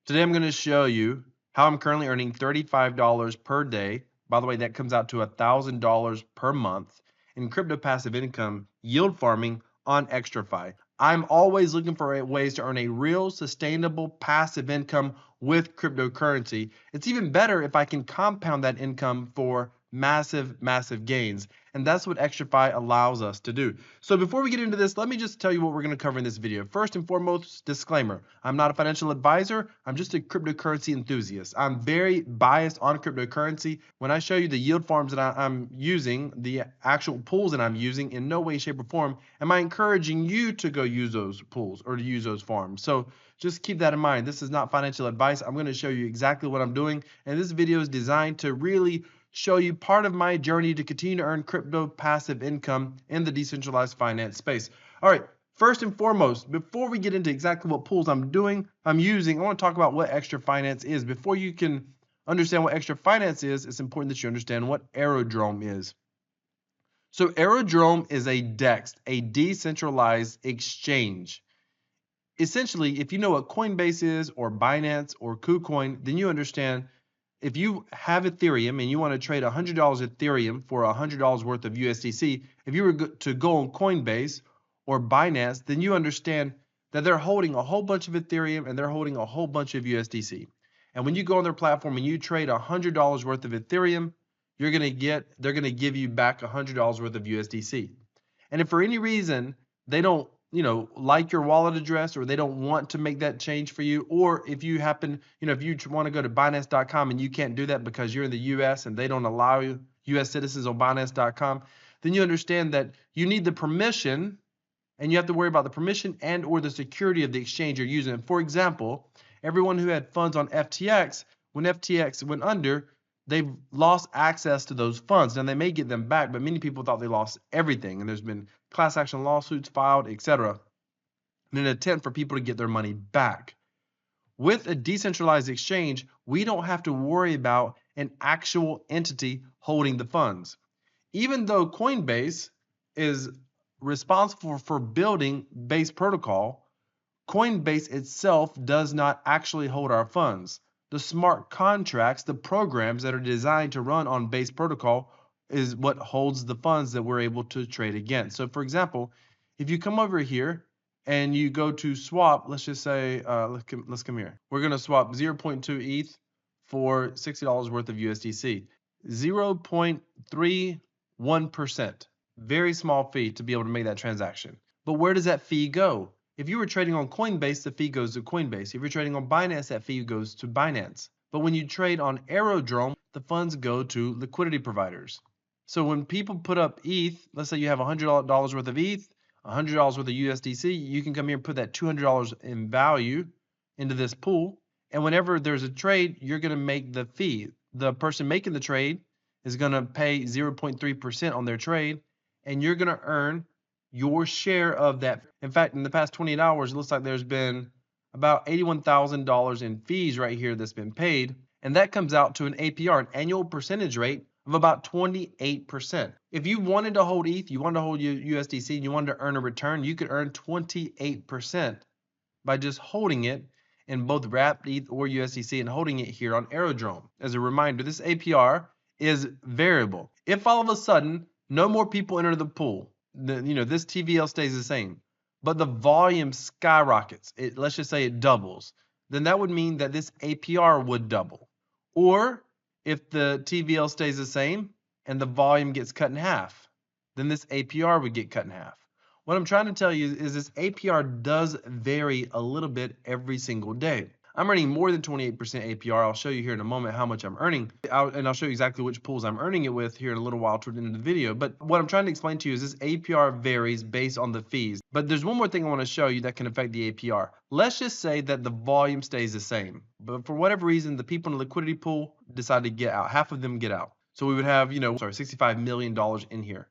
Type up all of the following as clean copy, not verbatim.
Today I'm going to show you how I'm currently earning $35 per day. By the way, that comes out to $1,000 per month in crypto passive income yield farming on XtraFi. I'm always looking for ways to earn a real sustainable passive income with cryptocurrency. It's even better if I can compound that income for massive gains. And that's what XtraFi allows us to do. So before we get into this, let me just tell you what we're going to cover in this video. First and foremost, disclaimer. I'm not a financial advisor. I'm just a cryptocurrency enthusiast. I'm very biased on cryptocurrency. When I show you the yield farms that I'm using, the actual pools that I'm using, in no way, shape, or form am I encouraging you to go use those pools or to use those farms. So just keep that in mind. This is not financial advice. I'm going to show you exactly what I'm doing. And this video is designed to really show you part of my journey to continue to earn crypto passive income in the decentralized finance space. All right, first and foremost, before we get into exactly what pools I'm using, I want to talk about what Extra Finance is. Before you can understand what Extra Finance is, it's important that you understand what Aerodrome is. So Aerodrome is a DEX, a decentralized exchange. Essentially, if you know what Coinbase is or Binance or KuCoin, then you understand if you have Ethereum and you want to trade $100 Ethereum for $100 worth of USDC, if you were to go on Coinbase or Binance, then you understand that they're holding a whole bunch of Ethereum and they're holding a whole bunch of USDC. And when you go on their platform and you trade $100 worth of Ethereum, they're going to give you back $100 worth of USDC. And if for any reason they don't like your wallet address, or they don't want to make that change for you, or if you happen, if you want to go to Binance.com and you can't do that because you're in the US and they don't allow you US citizens on Binance.com, then you understand that you need the permission, and you have to worry about the permission and or the security of the exchange you're using. For example, everyone who had funds on FTX, when FTX went under, they've lost access to those funds. Now they may get them back, but many people thought they lost everything, and there's been class action lawsuits filed, etc., in an attempt for people to get their money back. With a decentralized exchange, we don't have to worry about an actual entity holding the funds. Even though Coinbase is responsible for building Base protocol, Coinbase itself does not actually hold our funds. The smart contracts, the programs that are designed to run on Base protocol, is what holds the funds that we're able to trade against. So for example, if you come over here and you go to swap, let's just say, let's come here. We're going to swap 0.2 ETH for $60 worth of USDC. 0.31%. Very small fee to be able to make that transaction. But where does that fee go? If you were trading on Coinbase, the fee goes to Coinbase. If you're trading on Binance, that fee goes to Binance. But when you trade on Aerodrome, the funds go to liquidity providers. So when people put up ETH, let's say you have $100 worth of ETH, $100 worth of USDC, you can come here and put that $200 in value into this pool. And whenever there's a trade, you're going to make the fee. The person making the trade is going to pay 0.3% on their trade, and you're going to earn your share of that. In fact, in the past 28 hours, it looks like there's been about $81,000 in fees right here that's been paid. And that comes out to an APR, an annual percentage rate of about 28%. If you wanted to hold ETH, you wanted to hold USDC, and you wanted to earn a return, you could earn 28% by just holding it in both wrapped ETH or USDC and holding it here on Aerodrome. As a reminder, this APR is variable. If all of a sudden no more people enter the pool, this TVL stays the same, but the volume skyrockets, let's just say it doubles, then that would mean that this APR would double. Or if the TVL stays the same and the volume gets cut in half, then this APR would get cut in half. What I'm trying to tell you is this APR does vary a little bit every single day. I'm earning more than 28% APR. I'll show you here in a moment how much I'm earning, and I'll show you exactly which pools I'm earning it with here in a little while toward the end of the video. But what I'm trying to explain to you is this APR varies based on the fees. But there's one more thing I want to show you that can affect the APR. Let's just say that the volume stays the same, but for whatever reason, the people in the liquidity pool decide to get out. Half of them get out. So we would have, $65 million in here.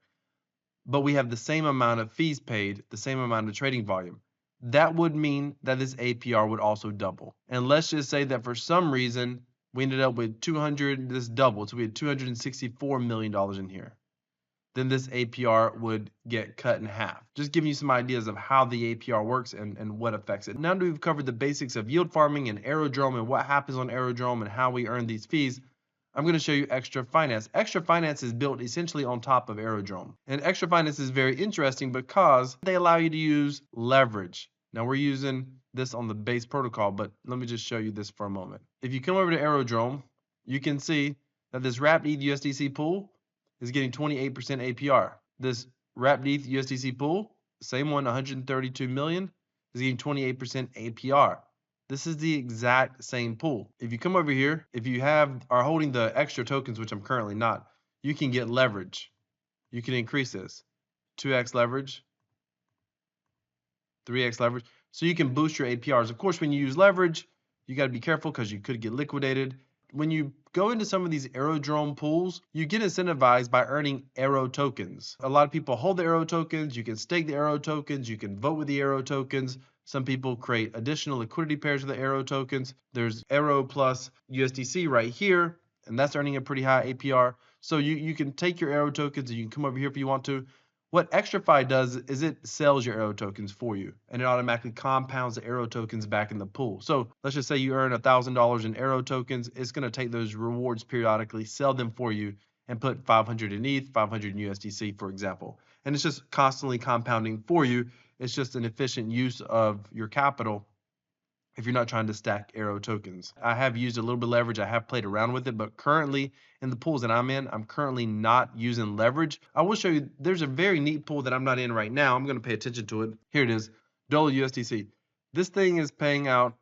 But we have the same amount of fees paid, the same amount of trading volume. That would mean that this APR would also double. And let's just say that for some reason, we ended up with this doubled. So we had $264 million in here. then this APR would get cut in half. Just giving you some ideas of how the APR works and what affects it. Now that we've covered the basics of yield farming and aerodrome and what happens on aerodrome and how we earn these fees, I'm going to show you Extra Finance. Extra Finance is built essentially on top of aerodrome. And Extra Finance is very interesting because they allow you to use leverage. Now we're using this on the base protocol, but let me just show you this for a moment. If you come over to aerodrome, you can see that this wrapped ETH USDC pool is getting 28% APR. This wrapped ETH USDC pool, same one, 132 million, is getting 28% APR. This is the exact same pool. If you come over here, if you are holding the extra tokens, which I'm currently not, you can get leverage. You can increase this. 2x leverage, 3x leverage. So you can boost your APRs. Of course, when you use leverage, you got to be careful because you could get liquidated. When you go into some of these aerodrome pools, you get incentivized by earning aero tokens. A lot of people hold the aero tokens. You can stake the aero tokens. You can vote with the aero tokens. Some people create additional liquidity pairs with the aero tokens. There's aero plus USDC right here, and that's earning a pretty high APR. So you can take your aero tokens and you can come over here if you want to. What XtraFi does is it sells your aero tokens for you, and it automatically compounds the aero tokens back in the pool. So let's just say you earn $1,000 in aero tokens. It's going to take those rewards periodically, sell them for you, and put 500 in ETH, 500 in USDC, for example. And it's just constantly compounding for you. It's just an efficient use of your capital if you're not trying to stack aero tokens. I have used a little bit of leverage. I have played around with it, but currently in the pools that I'm in, I'm currently not using leverage. I will show you, there's a very neat pool that I'm not in right now. I'm going to pay attention to it. Here it is, Dollar USDC. This thing is paying out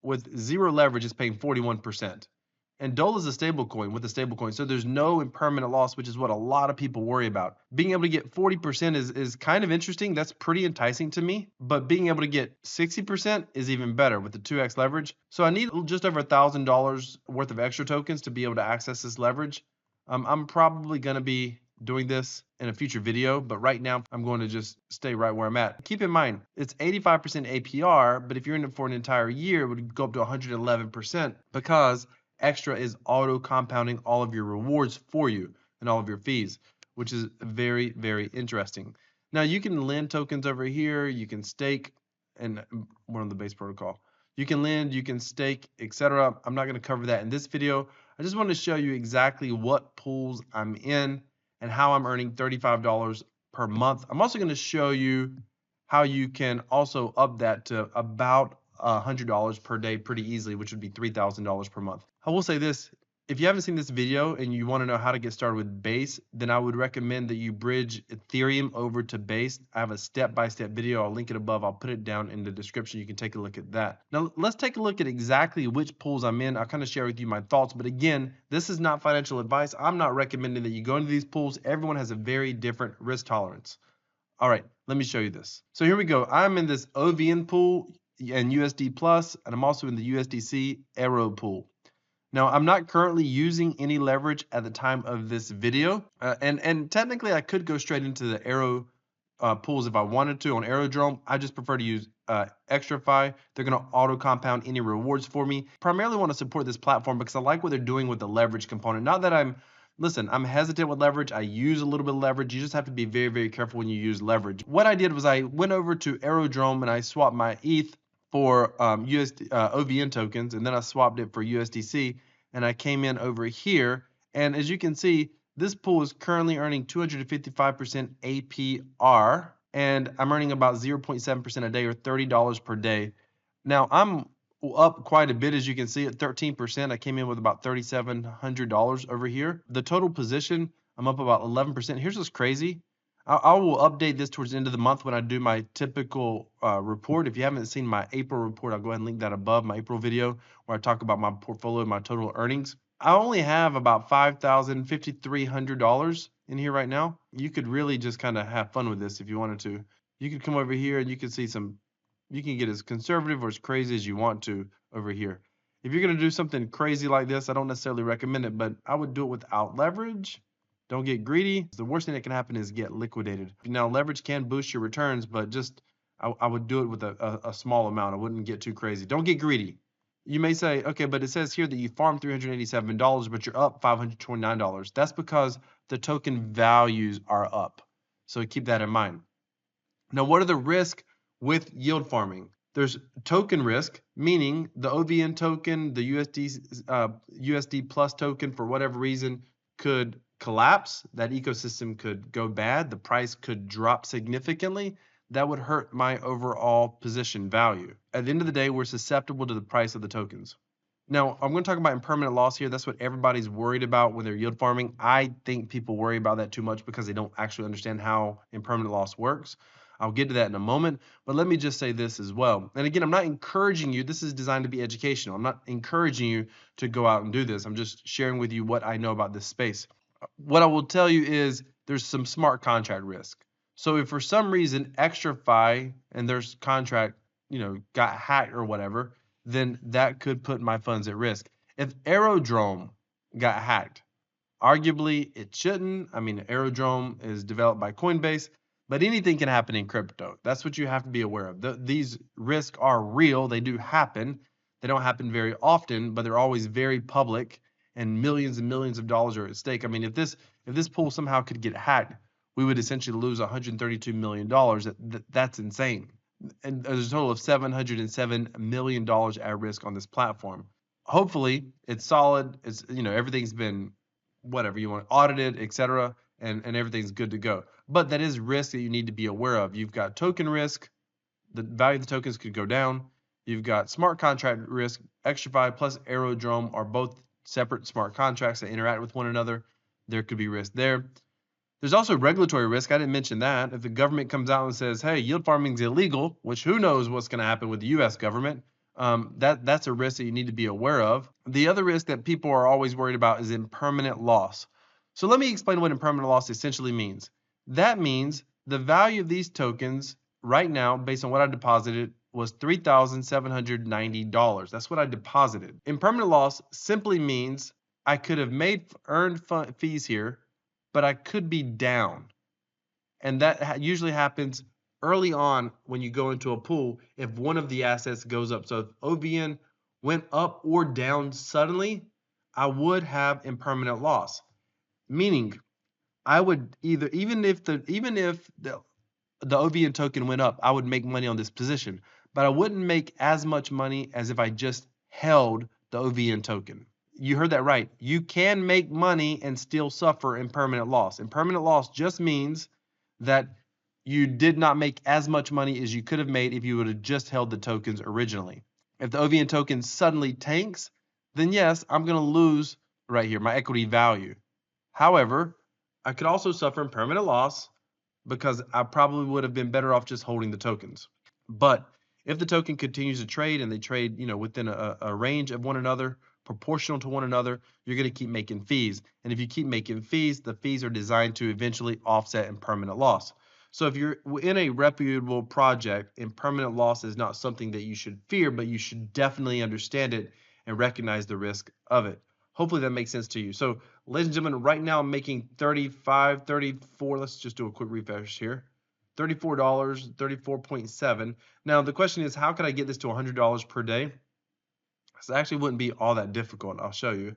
with zero leverage, is paying 41%. And DOLA is a stable coin with a stable coin, so there's no impermanent loss, which is what a lot of people worry about. Being able to get 40% is kind of interesting. That's pretty enticing to me. But being able to get 60% is even better with the 2x leverage. So I need just over $1,000 worth of extra tokens to be able to access this leverage. I'm probably going to be doing this in a future video, but right now I'm going to just stay right where I'm at. Keep in mind, it's 85% APR, but if you're in it for an entire year, it would go up to 111% because Extra is auto compounding all of your rewards for you and all of your fees, which is very, very interesting. Now you can lend tokens over here, you can stake, and we're on the base protocol. You can lend, you can stake, etc. I'm not going to cover that in this video. I just want to show you exactly what pools I'm in and how I'm earning $35 per month. I'm also going to show you how you can also up that to about $100 per day pretty easily, which would be $3,000 per month. I will say this, if you haven't seen this video and you want to know how to get started with Base, then I would recommend that you bridge Ethereum over to Base. I have a step-by-step video. I'll link it above. I'll put it down in the description. You can take a look at that. Now, let's take a look at exactly which pools I'm in. I'll kind of share with you my thoughts. But again, this is not financial advice. I'm not recommending that you go into these pools. Everyone has a very different risk tolerance. All right, let me show you this. So here we go. I'm in this OVN pool and USD Plus, and I'm also in the USDC Aero pool. Now, I'm not currently using any leverage at the time of this video, and technically I could go straight into the Aero pools if I wanted to on Aerodrome. I just prefer to use XtraFi. They're going to auto compound any rewards for me. Primarily want to support this platform because I like what they're doing with the leverage component. Not that I'm hesitant with leverage. I use a little bit of leverage. You just have to be very, very careful when you use leverage. What I did was I went over to Aerodrome and I swapped my ETH for OVN tokens, and then I swapped it for USDC, and I came in over here, and as you can see, this pool is currently earning 255% APR, and I'm earning about 0.7% a day or $30 per day. Now, I'm up quite a bit, as you can see, at 13%. I came in with about $3,700 over here. The total position, I'm up about 11%. Here's what's crazy. I will update this towards the end of the month when I do my typical report. If you haven't seen my April report, I'll go ahead and link that above, my April video, where I talk about my portfolio and my total earnings. I only have about $5,300 in here right now. You could really just kind of have fun with this if you wanted to. You could come over here and you can see you can get as conservative or as crazy as you want to over here. If you're going to do something crazy like this, I don't necessarily recommend it, but I would do it without leverage. Don't get greedy. The worst thing that can happen is get liquidated. Now, leverage can boost your returns, but just I would do it with a small amount. I wouldn't get too crazy. Don't get greedy. You may say, okay, but it says here that you farmed $387, but you're up $529. That's because the token values are up. So keep that in mind. Now, what are the risks with yield farming? There's token risk, meaning the OVN token, the USD plus token, for whatever reason, could collapse. That ecosystem could go bad. The price could drop significantly. That would hurt my overall position value. At the end of the day, we're susceptible to the price of the tokens. Now, I'm going to talk about impermanent loss here. That's what everybody's worried about when they're yield farming. I think people worry about that too much because they don't actually understand how impermanent loss works. I'll get to that in a moment, but let me just say this as well. And again, I'm not encouraging you. This is designed to be educational. I'm not encouraging you to go out and do this. I'm just sharing with you what I know about this space. What I will tell you is there's some smart contract risk. So if for some reason XtraFi and their contract, got hacked or whatever, then that could put my funds at risk. If Aerodrome got hacked, arguably it shouldn't. I mean, Aerodrome is developed by Coinbase, but anything can happen in crypto. That's what you have to be aware of. These risks are real. They do happen. They don't happen very often, but they're always very public, and millions of dollars are at stake. I mean, if this pool somehow could get hacked, we would essentially lose $132 million. That's insane. And there's a total of $707 million at risk on this platform. Hopefully, it's solid. It's everything's been whatever you want audited, etc., and everything's good to go. But that is risk that you need to be aware of. You've got token risk. The value of the tokens could go down. You've got smart contract risk. XtraFi plus Aerodrome are both separate smart contracts that interact with one another. There could be risk there. There's also regulatory risk. I didn't mention that. If the government comes out and says, hey, yield farming is illegal, which who knows what's going to happen with the U.S. government, that's a risk that you need to be aware of. The other risk that people are always worried about is impermanent loss. So let me explain what impermanent loss essentially means. That means the value of these tokens right now, based on what I deposited, was $3,790. That's what I deposited. Impermanent loss simply means I could have earned fees here, but I could be down. And that usually happens early on when you go into a pool if one of the assets goes up. So if OVN went up or down suddenly, I would have impermanent loss. Meaning I would even if the OVN token went up, I would make money on this position, but I wouldn't make as much money as if I just held the OVN token. You heard that right. You can make money and still suffer impermanent loss. Impermanent loss just means that you did not make as much money as you could have made if you would have just held the tokens originally. If the OVN token suddenly tanks, then yes, I'm going to lose right here, my equity value. However, I could also suffer impermanent loss because I probably would have been better off just holding the tokens. But if the token continues to trade and they trade, within a range of one another, proportional to one another, you're going to keep making fees. And if you keep making fees, the fees are designed to eventually offset impermanent loss. So if you're in a reputable project, impermanent loss is not something that you should fear, but you should definitely understand it and recognize the risk of it. Hopefully that makes sense to you. So ladies and gentlemen, right now I'm making 35, 34. Let's just do a quick refresh here. $34, 34.7. Now the question is, how can I get this to $100 per day? So it actually wouldn't be all that difficult. I'll show you.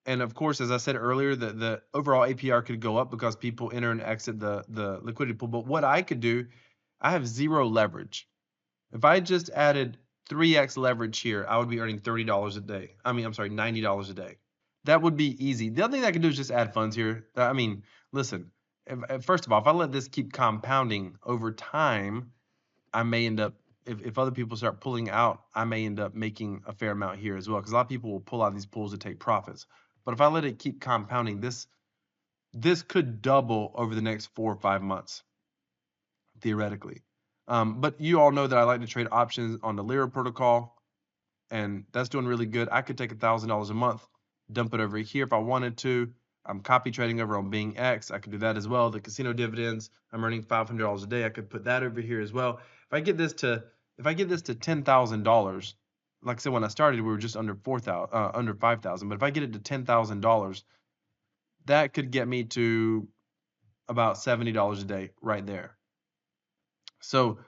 And of course, as I said earlier, the overall APR could go up because people enter and exit the liquidity pool. But what I could do, I have zero leverage. If I just added 3x leverage here, I would be earning $30 a day. $90 a day. That would be easy. The other thing I can do is just add funds here. I mean, listen, first of all, if I let this keep compounding over time, I may end up, if other people start pulling out, I may end up making a fair amount here as well, because a lot of people will pull out these pools to take profits. But if I let it keep compounding, this could double over the next 4 or 5 months, theoretically. But you all know that I like to trade options on the Lyra protocol, and that's doing really good. I could take $1,000 a month, dump it over here if I wanted to. I'm copy trading over on Bing X. I could do that as well. The casino dividends, I'm earning $500 a day. I could put that over here as well. If I get this to $10,000, like I said, when I started, we were just under under 5,000. But if I get it to $10,000, that could get me to about $70 a day right there. So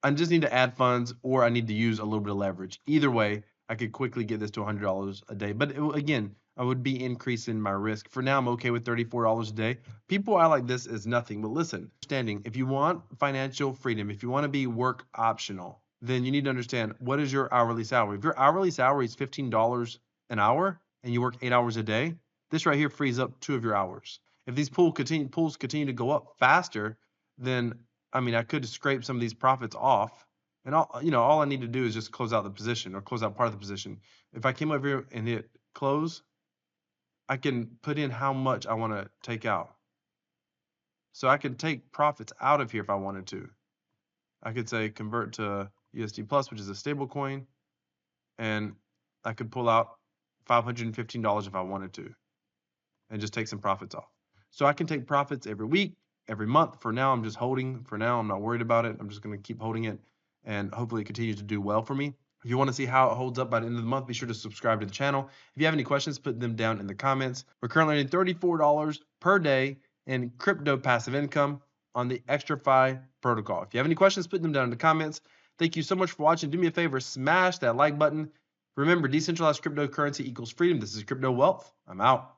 I just need to add funds, or I need to use a little bit of leverage. Either way, I could quickly get this to $100 a day. But again, I would be increasing my risk. For now, I'm okay with $34 a day. People are like this is nothing. But listen, understanding if you want financial freedom, if you want to be work optional, then you need to understand what is your hourly salary. If your hourly salary is $15 an hour and you work 8 hours a day, this right here frees up 2 of your hours. If these pools continue to go up faster, then I mean I could scrape some of these profits off, and all I need to do is just close out the position or close out part of the position. If I came over here and hit close, I can put in how much I want to take out. So I could take profits out of here if I wanted to. I could say convert to USD plus, which is a stable coin, and I could pull out $515 if I wanted to and just take some profits off. So I can take profits every week, every month. For now, I'm just holding. For now, I'm not worried about it. I'm just going to keep holding it, and hopefully it continues to do well for me. If you want to see how it holds up by the end of the month, be sure to subscribe to the channel. If you have any questions, put them down in the comments. We're currently earning $34 per day in crypto passive income on the XtraFi protocol. If you have any questions, put them down in the comments. Thank you so much for watching. Do me a favor, smash that like button. Remember, decentralized cryptocurrency equals freedom. This is Crypto Wealth. I'm out.